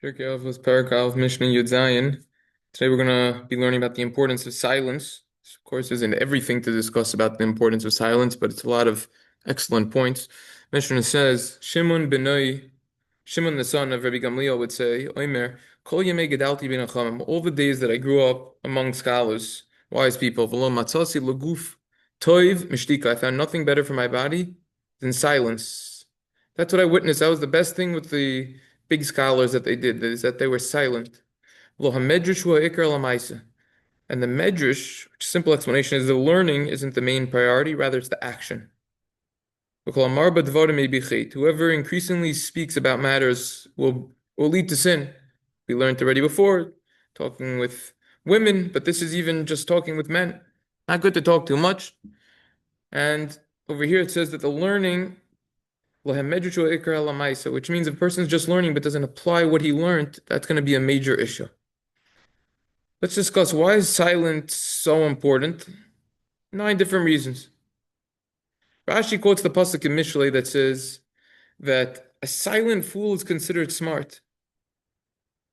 Pirkei Avos Parak Mishnah Yud Zayin. Today we're going to be learning about the importance of silence. This, of course, isn't everything to discuss about the importance of silence, but it's a lot of excellent points. Mishnah says, Shimon the son of Rabbi Gamliel would say, Omer, Kol Yemei Gedalti Ben Achamim, all the days that I grew up among scholars, wise people, V'lo Matzasi Laguf Toiv Mishtika, I found nothing better for my body than silence. That's what I witnessed. That was the best thing with the big scholars that they did, is that they were silent. Lo hamedrash hu ha'ikar lamaisa. And the medrash, which simple explanation, is the learning isn't the main priority, rather it's the action. Whoever increasingly speaks about matters will lead to sin. We learned already before, talking with women, but this is even just talking with men. Not good to talk too much. And over here it says that the learning, which means if a person's just learning but doesn't apply what he learned, that's going to be a major issue. Let's discuss why is silence so important? 9 different reasons. Rashi quotes the pasuk in Mishlei that says that a silent fool is considered smart.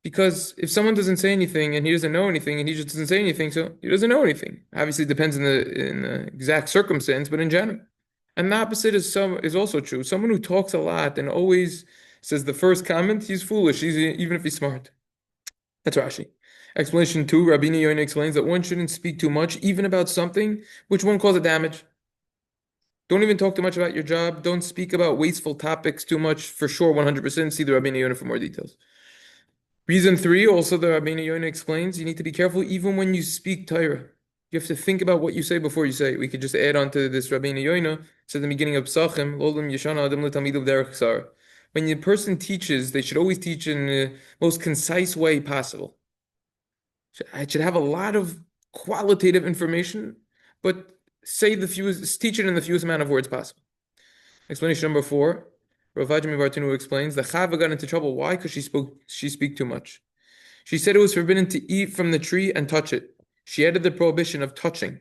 Because if someone doesn't say anything and he doesn't know anything and he just doesn't say anything, so he doesn't know anything. Obviously, it depends in the exact circumstance, but in general. And the opposite is also true. Someone who talks a lot and always says the first comment, he's foolish, even if he's smart. That's Rashi. Explanation 2, Rabbeinu Yonah explains that one shouldn't speak too much, even about something which won't cause a damage. Don't even talk too much about your job. Don't speak about wasteful topics too much. For sure, 100%. See the Rabbeinu Yonah for more details. Reason 3, also the Rabbeinu Yonah explains, you need to be careful even when you speak Torah. You have to think about what you say before you say it. We could just add on to this Rabbeinu Yonah. It says at the beginning of Psachim, Lolam Yeshana Adam L'Talmidav Derech Sar. When the person teaches, they should always teach in the most concise way possible. I should have a lot of qualitative information, but teach it in the fewest amount of words possible. Explanation number 4. Rav Ajmi Bartinu explains the Chava got into trouble. Why? Because she speak too much. She said it was forbidden to eat from the tree and touch it. She added the prohibition of touching.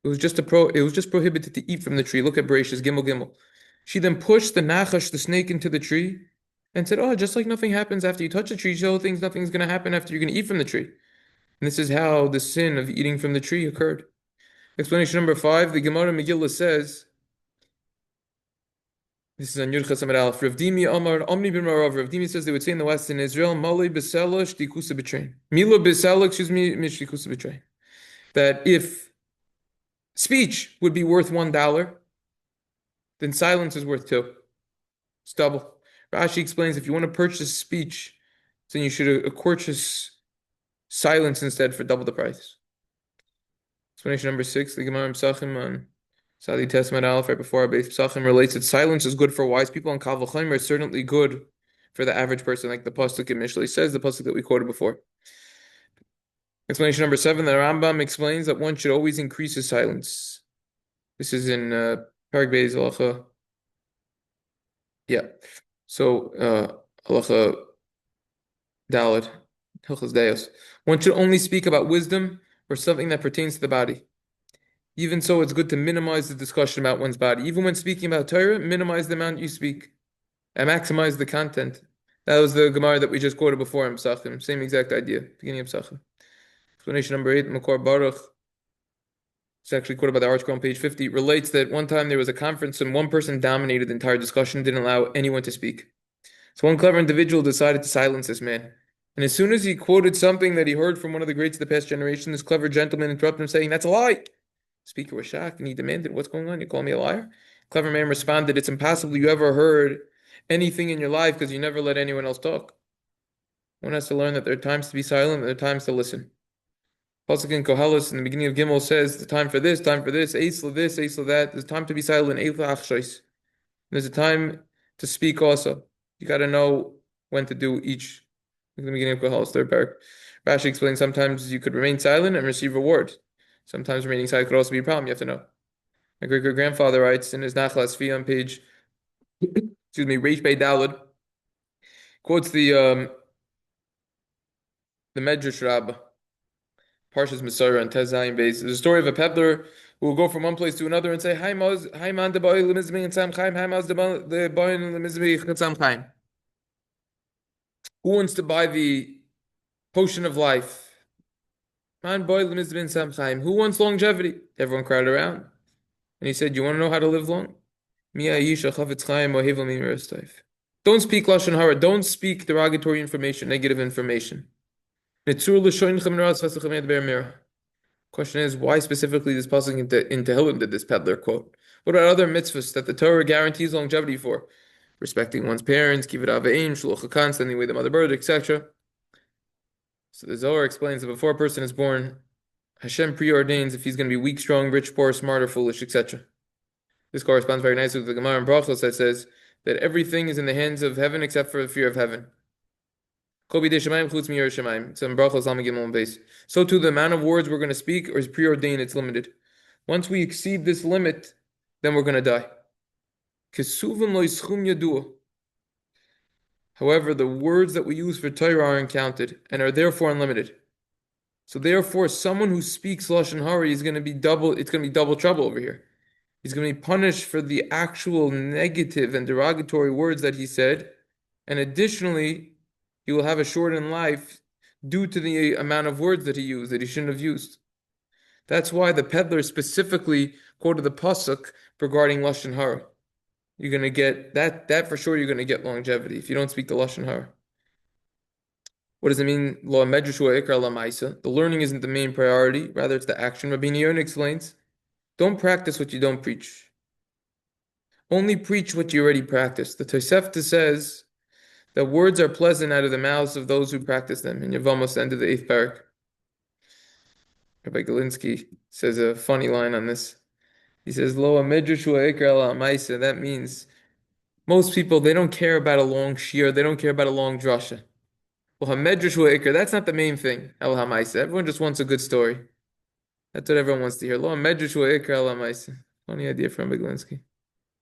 It was just prohibited to eat from the tree. Look at Bereshis Gimel Gimel. She then pushed the Nachash, the snake, into the tree and said, "Oh, just like nothing happens after you touch the tree, so things nothing's going to happen after you're going to eat from the tree." And this is how the sin of eating from the tree occurred. Explanation number 5, the Gemara Megillah says, this is on Yud Ches Amud Aleph, Rav Dimi Amar, Omni bin Rav, Rav Dimi says they would say in the West in Israel, Mali Besela Shtikusa B'Trein. Milo Besela, Mishtikusa B'Trein. That if speech would be worth $1, then silence is worth 2. It's double. Rashi explains if you want to purchase speech, then you should purchase silence instead for double the price. Explanation number 6, the Gemara Psachim on Sadi Tesman Aleph right before our base Psachim relates that silence is good for wise people and Kal V'Chomer is certainly good for the average person, like the pasuk initially says, the pasuk that we quoted before. Explanation number 7, the Rambam explains that one should always increase his silence. This is in Parak Beis Halacha. Yeah. So Halacha Daled, Hilchos Deos. One should only speak about wisdom or something that pertains to the body. Even so, it's good to minimize the discussion about one's body. Even when speaking about Torah, minimize the amount you speak and maximize the content. That was the Gemara that we just quoted before in Psachim. Same exact idea, beginning of Psachim. Explanation number 8, Makor Baruch. It's actually quoted by the article on page 50. Relates that one time there was a conference and one person dominated the entire discussion, didn't allow anyone to speak. So one clever individual decided to silence this man. And as soon as he quoted something that he heard from one of the greats of the past generation, this clever gentleman interrupted him, saying, "That's a lie." The speaker was shocked and he demanded, "What's going on? You call me a liar?" Clever man responded, "It's impossible you ever heard anything in your life because you never let anyone else talk." One has to learn that there are times to be silent and there are times to listen. Pasuk in Koheles in the beginning of Gimel says, the time for this, Eisla this, Eisla that. There's time to be silent, Eisla Achshais. There's a time to speak also. You got to know when to do each. In the beginning of Koheles, 3rd parak. Rashi explains sometimes you could remain silent and receive reward. Sometimes remaining silent could also be a problem. You have to know. My great-great-grandfather writes in his Nachal Asfi on page, Reish Bey Daled, quotes the Medrash Rabbah, Parshas Messiah on Tez Zayin Beis. There's a story of a peddler who will go from one place to another and say, "Hi man, the boy lemizmi and Sam Chaim. Hi Maz, the boy lemizmi and Sam Chaim." Who wants to buy the potion of life? Man, boy, who wants longevity? Everyone crowded around. And he said, you want to know how to live long? Don't speak lashon hara. Don't speak derogatory information, negative information. Question is, why specifically this pasuk in Tehillim did this peddler quote? What about other mitzvahs that the Torah guarantees longevity for? Respecting one's parents, kibbud avim, shluch hakan, sending away the mother bird, etc. So the Zohar explains that before a person is born, Hashem preordains if he's going to be weak, strong, rich, poor, smart, or foolish, etc. This corresponds very nicely with the Gemara in Brachos that says that everything is in the hands of heaven except for the fear of heaven. So too, the amount of words we're going to speak is preordained, it's limited. Once we exceed this limit, then we're going to die. However, the words that we use for Torah are uncounted and are therefore unlimited. So therefore, someone who speaks Lashon Hara is going to be it's going to be double trouble over here. He's going to be punished for the actual negative and derogatory words that he said, and additionally, he will have a shortened life due to the amount of words that he used that he shouldn't have used. That's why the peddler specifically quoted the pasuk regarding Lashon Hara. You're going to get that for sure. You're going to get longevity if you don't speak the Lashon Hara. What does it mean? Lo medrash ikra la ma'isa. The learning isn't the main priority; rather, it's the action. Rabbi Yonah explains, "Don't practice what you don't preach. Only preach what you already practice." The Tosefta says that words are pleasant out of the mouths of those who practice them. In Yevamos, end of the 8th parak. Rabbi Galinsky says a funny line on this. He says, "Lo medrash ikra la ma'isa." That means most people, they don't care about a long shir, they don't care about a long drasha. Well, hamedrash ikra, that's not the main thing. El hamaisa. Everyone just wants a good story. That's what everyone wants to hear. Lo hamedrash ikra el hamaisa. Funny idea from Beglinski.